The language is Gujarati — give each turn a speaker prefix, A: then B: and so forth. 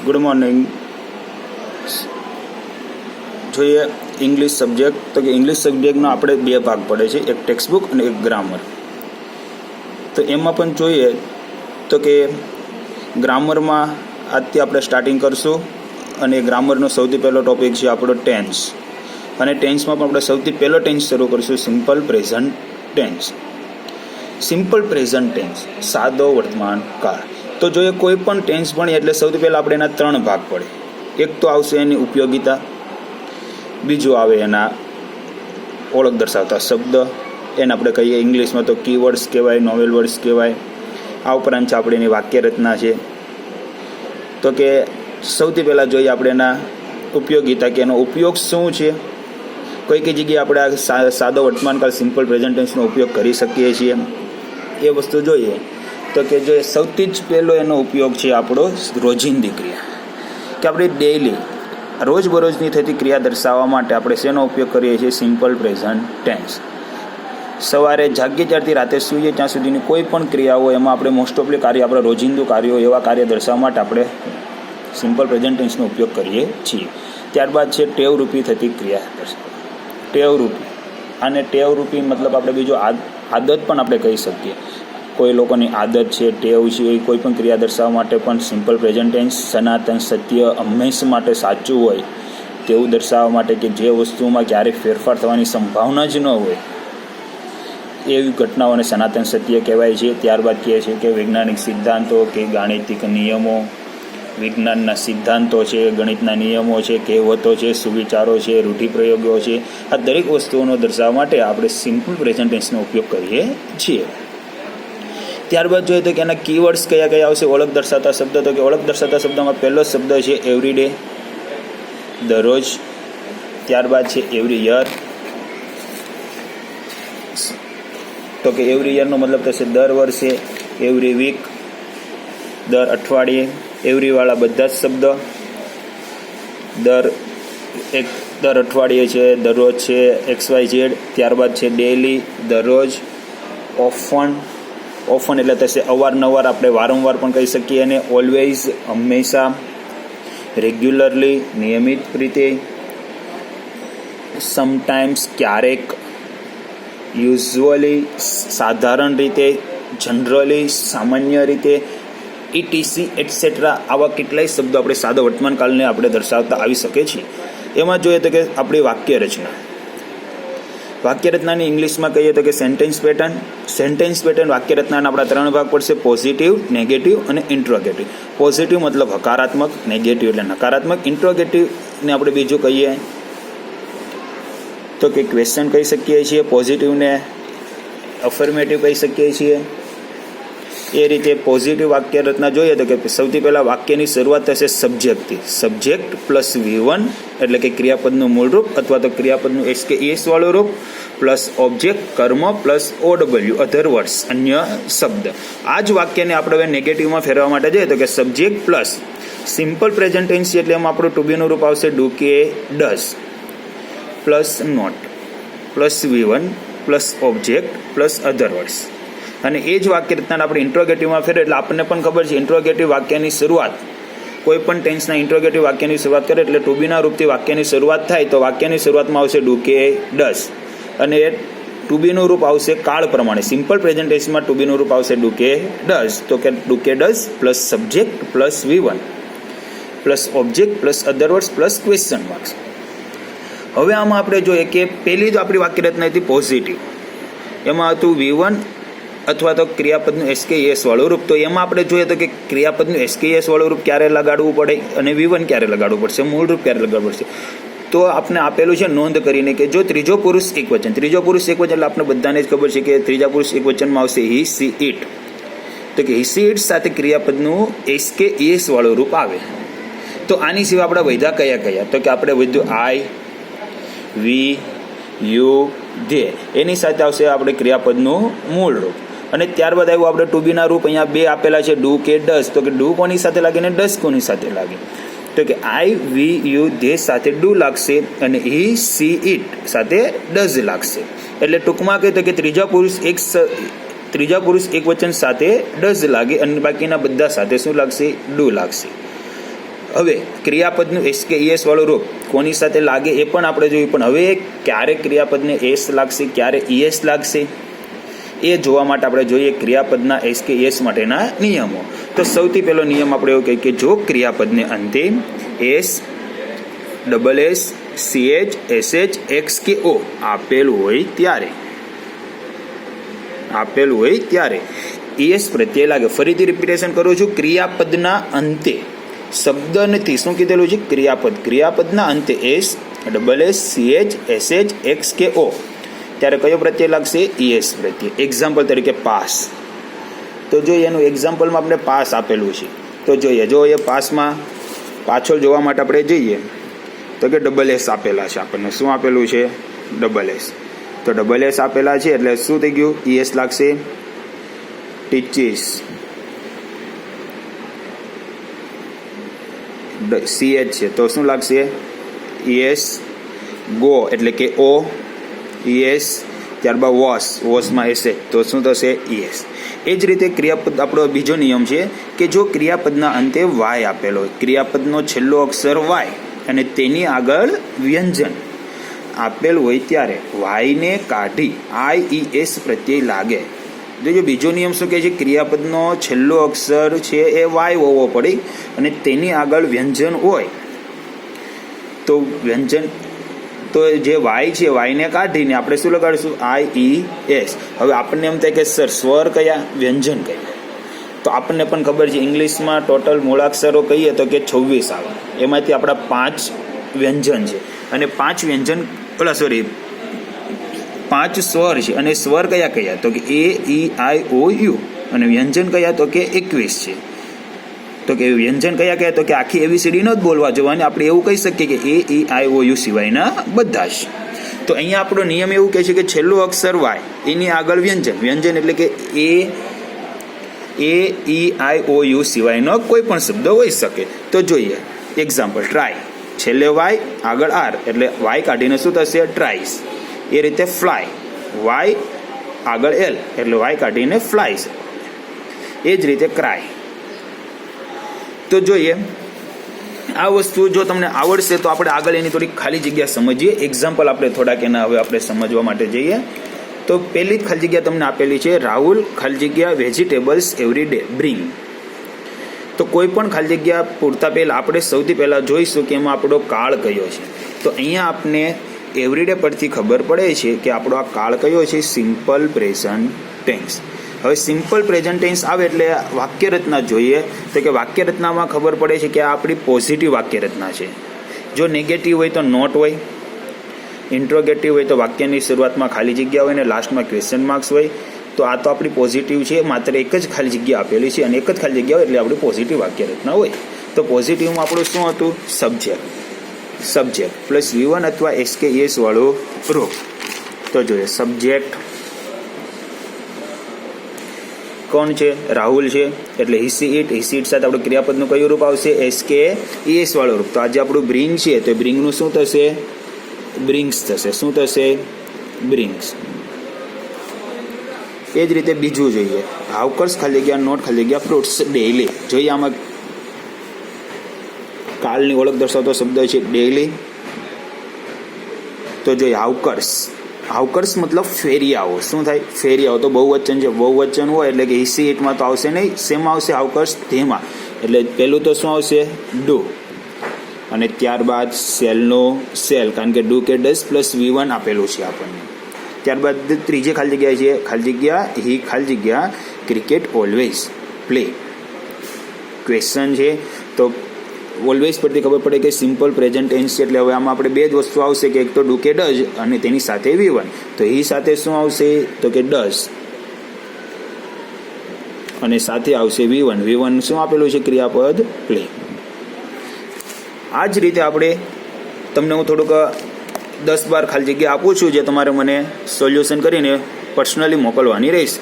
A: Good morning. જોઈએ ઇંગ્લિશ સબ્જેક્ટ, તો કે ઇંગ્લિશ સબ્જેક્ટનો આપણે બે ભાગ પડે છે, એક ટેક્સ્ટ બુક અને એક ગ્રામર. તો એમાં પણ જોઈએ તો કે ગ્રામરમાં આજથી આપણે સ્ટાર્ટિંગ કરશું, અને ગ્રામરનો સૌથી પહેલો ટોપિક છે આપણો ટેન્સ. અને ટેન્સમાં પણ આપણે સૌથી પહેલો ટેન્સ શરૂ કરીશું simple present tense. Simple present tense, સાદો વર્તમાન કાળ. તો જોઈએ કોઈ પણ ટેન્સ ભણીએ એટલે સૌથી પહેલાં આપણે એના ત્રણ ભાગ પડે. એક તો આવશે એની ઉપયોગિતા, બીજું આવે એના ઓળખ દર્શાવતા શબ્દ, એને આપણે કહીએ ઇંગ્લિશમાં તો કીવર્ડ્સ કહેવાય, નોવેલ વર્ડ્સ કહેવાય. આ ઉપરાંત છે આપણે એની વાક્ય રચના છે. તો કે સૌથી પહેલાં જોઈએ આપણે એના ઉપયોગિતા, કે એનો ઉપયોગ શું છે, કઈ કઈ જગ્યાએ આપણે આ સાદો વર્તમાનકાળ સિમ્પલ પ્રેઝન્ટ ટેન્સનો ઉપયોગ કરી શકીએ છીએ, એ વસ્તુ જોઈએ. તો કે જો સૌથી જ પહેલો એનો ઉપયોગ છે આપણો રોજિંદી ક્રિયા, કે આપણે ડેઇલી રોજબરોજની થતી ક્રિયા દર્શાવવા માટે આપણે શેનો ઉપયોગ કરીએ છીએ? Simple present tense. સવારે જાગીએ ત્યારથી રાતે સૂઈએ ત્યાં સુધીની કોઈ પણ ક્રિયાઓ, એમાં આપણે મોસ્ટ ઓફલી કાર્ય, આપણા રોજિંદુ કાર્યો, એવા કાર્ય દર્શાવવા માટે આપણે સિમ્પલ પ્રેઝન્ટ ટેન્સનો ઉપયોગ કરીએ છીએ. ત્યારબાદ છે ટેવરૂપી થતી ક્રિયા દર્શાવવા. ટેવરૂપી, અને ટેવરૂપી મતલબ આપણે બીજો આદત પણ આપણે કહી શકીએ. કોઈ લોકોની આદત છે, ટેવ છે, એ કોઈ પણ ક્રિયા દર્શાવવા માટે પણ સિમ્પલ પ્રેઝન્ટ ટેન્સ સનાતન સત્ય હંમેશા માટે સાચું હોય તેવું દર્શાવવા માટે, કે જે વસ્તુમાં ક્યારેય ફેરફાર થવાની સંભાવના જ ન હોય એવી ઘટનાઓને સનાતન સત્ય કહેવાય છે. ત્યારબાદ કહે છે કે વૈજ્ઞાનિક સિદ્ધાંતો, કે ગાણિતિક નિયમો, વિજ્ઞાનના સિદ્ધાંતો છે, ગણિતના નિયમો છે, કહેવતો છે, સુવિચારો છે, રૂઢિપ્રયોગો છે, આ દરેક વસ્તુઓનો દર્શાવવા માટે આપણે સિમ્પલ પ્રેઝન્ટ ટેન્સનો ઉપયોગ કરીએ છીએ. ત્યારબાદ જોઈએ તો કે એના કીવર્ડ્સ કયા કયા આવશે, ઓળખ દર્શાવતા શબ્દ. તો કે ઓળખ દર્શાવતા શબ્દમાં પહેલો શબ્દ છે એવરીડે, દરરોજ. ત્યારબાદ છે એવરી યર. તો કે એવરી યરનો મતલબ થશે દર વર્ષે, એવરી વીક દર અઠવાડિયે, એવરીવાળા બધા જ શબ્દ, દર અઠવાડિયે છે, દરરોજ છે, XYZ. ત્યારબાદ છે ડેઇલી, દરરોજ. ઓફન એટલે થશે અવારનવાર, આપણે વારંવાર પણ કહી શકીએ એને. ઓલવેઝ હંમેશા. રેગ્યુલરલી નિયમિત રીતે. સમટાઈમ્સ ક્યારેક. યુઝ્યુઅલી સાધારણ રીતે. જનરલી સામાન્ય રીતે. ETC etcetera. આવા કેટલાય શબ્દો આપણે સાદા વર્તમાનકાળને આપણે દર્શાવતા આવી શકે છે. એમાં જોઈએ તો કે આપણી વાક્ય રચના. વાક્ય રચનાની ઇંગ્લિશમાં કહીએ તો કે સેન્ટેન્સ પેટર્ન. સેન્ટેન્સ પેટર્ન વાક્ય રચનાના આપણા ત્રણ ભાગ પડશે: પોઝિટિવ, નેગેટિવ અને ઇન્ટ્રોગેટિવ. પોઝિટિવ મતલબ હકારાત્મક, નેગેટિવ એટલે નકારાત્મક, ઇન્ટ્રોગેટિવને આપણે બીજું કહીએ તો કે ક્વેશ્ચન કહી શકીએ છીએ, પોઝિટિવને અફર્મેટિવ કહી શકીએ છીએ. એ રીતે પોઝિટિવ વાક્ય રચના જોઈએ તો કે સૌથી પહેલાં વાક્યની શરૂઆત થશે સબ્જેક્ટથી. સબ્જેક્ટ પ્લસ V1 એટલે કે ક્રિયાપદનું મૂળ રૂપ અથવા તો ક્રિયાપદનું SKES વાળું રૂપ, પ્લસ ઓબ્જેક્ટ કર્મ પ્લસ OW અધર વર્ડ્સ અન્ય શબ્દ. આ જ વાક્યને આપણે હવે નેગેટિવમાં ફેરવવા માટે જોઈએ તો કે subject plus simple present tense છે એટલે એમાં આપણું ટુ બીનું રૂપ આવશે ડુ, કે, does, plus not, plus V1 plus object plus other words. અને એ જ વાક્ય રચનાને આપણે ઇન્ટ્રોગેટિવમાં ફેરવે એટલે આપણને પણ ખબર છે ઇન્ટ્રોગેટિવ વાક્યની શરૂઆત, કોઈ પણ ટેન્સના ઇન્ટ્રોગેટિવ વાક્યની શરૂઆત કરે એટલે ટુ બીના રૂપથી વાક્યની શરૂઆત થાય તો વાક્યની શરૂઆતમાં આવશે ડુ, કે, ડઝ. અને એ ટુ બીનું રૂપ આવશે કાળ પ્રમાણે. સિમ્પલ પ્રેઝન્ટ ટેન્સમાં ટુ બીનું રૂપ આવશે ડુ, કે, ડઝ. તો કે ડુ, કે, does plus subject plus V1 plus object plus other words plus question marks. હવે આમાં આપણે જોઈએ કે પહેલી જ આપણી વાક્ય રચના હતી પોઝિટિવ. એમાં હતું V1 અથવા તો ક્રિયાપદનું SKES વાળું રૂપ. તો એમાં આપણે જોઈએ તો કે ક્રિયાપદનું SKES વાળું રૂપ ક્યારે લગાડવું પડે અને V1 ક્યારે લગાડવું પડશે, મૂળ રૂપ ક્યારે લગાડવું પડશે. તો આપણે આપેલું છે નોંધ કરીને કે જો ત્રીજો પુરુષ એકવચન, ત્રીજો પુરુષ એકવચન એટલે આપણે બધાને જ ખબર છે કે ત્રીજા પુરુષ એકવચનમાં આવશે હી, સી, ઇટ. તો કે હી, સી, ઇટ સાથે ક્રિયાપદનું SKES વાળું રૂપ આવે. તો આની સિવાય આપણા વૈધા કયા કયા? તો કે આપણે વધ્યું આઈ, વી, યુ, ધે. એની સાથે આવશે આપણે ક્રિયાપદનું મૂળ રૂપ. અને ત્યારબાદ આવ્યું આપણે ટુ બીના રૂપ. અહીંયા બે આપેલા છે ડુ, કે, ડઝ. તો કે ડુ કોની સાથે લાગે ને ડઝ કોની સાથે લાગે? તો કે આઈ, વી, યુ, ધે સાથે ડુ લાગશે અને હી, સી, ઇટ સાથે ડઝ લાગશે. એટલે ટૂંકમાં કહે તો કે ત્રીજા પુરુષ એક વચન સાથે ડઝ લાગે અને બાકીના બધા સાથે શું લાગશે? ડુ લાગશે. હવે ક્રિયાપદનું એસ કે ઈએસ વાળું રૂપ કોની સાથે લાગે એ પણ આપણે જોયું, પણ હવે ક્યારે ક્રિયાપદને એસ લાગશે, ક્યારે ઈએસ લાગશે એ જોવા માટે આપણે જોઈએ ક્રિયાપદના એસ કે ઈએસ માટેના નિયમો. તો સૌથી પહેલો નિયમ આપણે એવું કહીએ કે જો ક્રિયાપદને અંતે S, double S, CH, SH, x કે ઓ આપેલું હોય ત્યારે ઈએસ પ્રત્યય લાગે. ફરીથી રિપીટેશન કરું છું, ક્રિયાપદના અંતે શબ્દ નથી, શું કીધેલું છે? ક્રિયાપદના અંતે S, double S, CH, SH, x કે ઓ ત્યારે કયો પ્રત્યય લાગશે? ઈએસ પ્રત્યય. એક્ઝામ્પલ તરીકે પાસ. તો જોઈએ એનું એક્ઝામ્પલમાં આપણે પાસ આપેલું છે. તો જોઈએ, જો એ પાસમાં પાછળ જોવા માટે આપણે જઈએ તો કે ડબલ એસ આપેલા છે આપણને. શું આપેલું છે? Double S. તો ડબલ એસ આપેલા છે એટલે શું થઈ ગયું? ઈએસ લાગશે. ટીચીસ. સીએચ છે તો શું લાગશે? ઈએસ. ગો એટલે કે ઓ, ઈએસ. ત્યારબાદ વોશમાં એસએચ તો શું થશે? ઈએસ. એ જ રીતે ક્રિયાપદ આપણો બીજો નિયમ છે કે જો ક્રિયાપદના અંતે વાય આપેલો હોય, ક્રિયાપદનો છેલ્લો અક્ષર વાય અને તેની આગળ વ્યંજન આપેલું હોય ત્યારે વાયને કાઢી આઈઈએસ પ્રત્યય લાગે. જો બીજો નિયમ શું કહે છે? ક્રિયાપદનો છેલ્લો અક્ષર છે એ વાય હોવો પડે અને તેની આગળ વ્યંજન હોય તો વ્યંજન તો જે વાય છે વાયને કાઢીને આપણે શું લગાડીશું? આઈઈએસ. હવે આપણને એમ થાય કે સર સ્વર કયા, વ્યંજન કયા? તો આપણને પણ ખબર છે ઇંગ્લિશમાં ટોટલ મૂળાક્ષરો કહીએ તો કે 26 આવે, એમાંથી આપણા 5 વ્યંજન છે અને 5 વ્યંજન 5 સ્વર છે. અને સ્વર કયા કયા? તો કે એ, ઈ, આઈ, ઓ, યુ. અને વ્યંજન કયા? તો કે 21 છે. તો કે વ્યંજન કયા કયા? તો કે આખી એબીસીડી ન જ બોલવા જોવાની, આપણે એવું કહી શકીએ કે એ, ઈ, આઈ, ઓ, યુ સિવાયના બધા જ. તો અહીંયા આપણો નિયમ એવું કહે છે કે છેલ્લો અક્ષર વાય એની આગળ વ્યંજન એટલે કે એ, ઈ, આઈ, ઓ, યુ સિવાયનો કોઈ પણ શબ્દ હોઈ શકે. તો જોઈએ એક્ઝામ્પલ. ટ્રાય, છેલ્લે વાય આગળ આર એટલે વાય કાઢીને શું થશે? ટ્રાઇસ. એ રીતે ફ્લાય, વાય આગળ એલ એટલે વાય કાઢીને ફ્લાઇસ. એ જ રીતે ક્રાય. તો જોઈએ આ વસ્તુ જો તમને આવડશે તો આપણે આગળ એની થોડી ખાલી જગ્યા સમજીએ. એક્ઝામ્પલ આપણે થોડાક એના હવે આપણે સમજવા માટે જઈએ. તો પહેલી જ ખાલી જગ્યા તમને આપેલી છે, રાહુલ ખાલી જગ્યા વેજીટેબલ્સ એવરી ડે બ્રિંગ. તો કોઈ પણ ખાલી જગ્યા પૂરતા પહેલાં આપણે સૌથી પહેલાં જોઈશું કે એમાં આપણો કાળ કયો છે. તો અહીંયા આપણે એવરીડે પરથી ખબર પડે છે કે આપણો આ કાળ કયો છે? Simple present tense. હવે સિમ્પલ પ્રેઝન્ટ ટેન્સ આવે એટલે વાક્ય રચના જોઈએ. તો કે વાક્ય રચનામાં ખબર પડે છે કે આ આપણી પોઝિટિવ વાક્ય રચના છે. જો નેગેટિવ હોય તો નોટ હોય, ઇન્ટ્રોગેટિવ હોય તો વાક્યની શરૂઆતમાં ખાલી જગ્યા હોય ને લાસ્ટમાં ક્વેશ્ચન માર્ક્સ હોય. તો આ તો આપણી પોઝિટિવ છે, માત્ર એક જ ખાલી જગ્યા આપેલી છે અને એક જ ખાલી જગ્યા હોય એટલે આપણી પોઝિટિવ વાક્ય રચના હોય. તો પોઝિટિવમાં આપણું શું હતું? સબ્જેક્ટ પ્લસ V1 અથવા SKES વાળું રૂપ. તો જોઈએ સબ્જેક્ટ કોણ છે? રાહુલ છે એટલે હિસી ઇટ સાથે આપણું ક્રિયાપદનું કયું રૂપ આવશે? SKES વાળું રૂપ. તો આજે આપણું બ્રિંગ છે તો બ્રિંગનું શું થશે? બ્રિંગ્સ થશે. શું થશે? બ્રિંગ્સ. એ જ રીતે બીજું જોઈએ, હાઉકર્સ ખાલી જગ્યા નોટ ખાલી જગ્યા ફ્રૂટ્સ ડેઈલી. જોઈએ આમાં કાલની ઓળખ દર્શાવતો શબ્દ છે ડેઈલી. તો જોઈએ હાઉકર્સ મતલબ ફેરિયાઓ. શું થાય? ફેરિયાઓ. તો બહુવચન છે, બહુવચન હોય એટલે કે હિસી ઇટમાં તો આવશે નહીં. શેમાં આવશે? હાઉકર્સ તેમાં. એટલે પહેલું તો શું આવશે? ડુ. અને ત્યારબાદ સેલનો સેલ, કારણ કે ડુ કે ડઝ પ્લસ V1 આપેલું છે આપણને. ત્યારબાદ ત્રીજી ખાલી જગ્યા છે ખાલી જગ્યા હી ખાલી જગ્યા ક્રિકેટ ઓલવેઝ પ્લે. ક્વેશ્ચન છે તો ઓલવેઝ પરથી ખબર પડે કે સિમ્પલ પ્રેઝન્ટ ટેન્સ છે એટલે હવે આમાં આપણે બે જ વસ્તુ આવશે કે એક તો ડુ કે ડઝ અને તેની સાથે V1. તો હી સાથે શું આવશે? તો કે ડઝ અને સાથે આવશે V1 શું આપેલું છે? ક્રિયાપદ પ્લે. આ જ રીતે આપણે તમને હું થોડુંક 10-12 ખાલી જગ્યા આપું છું જે તમારે મને સોલ્યુશન કરીને પર્સનલી મોકલવાની રહેશે.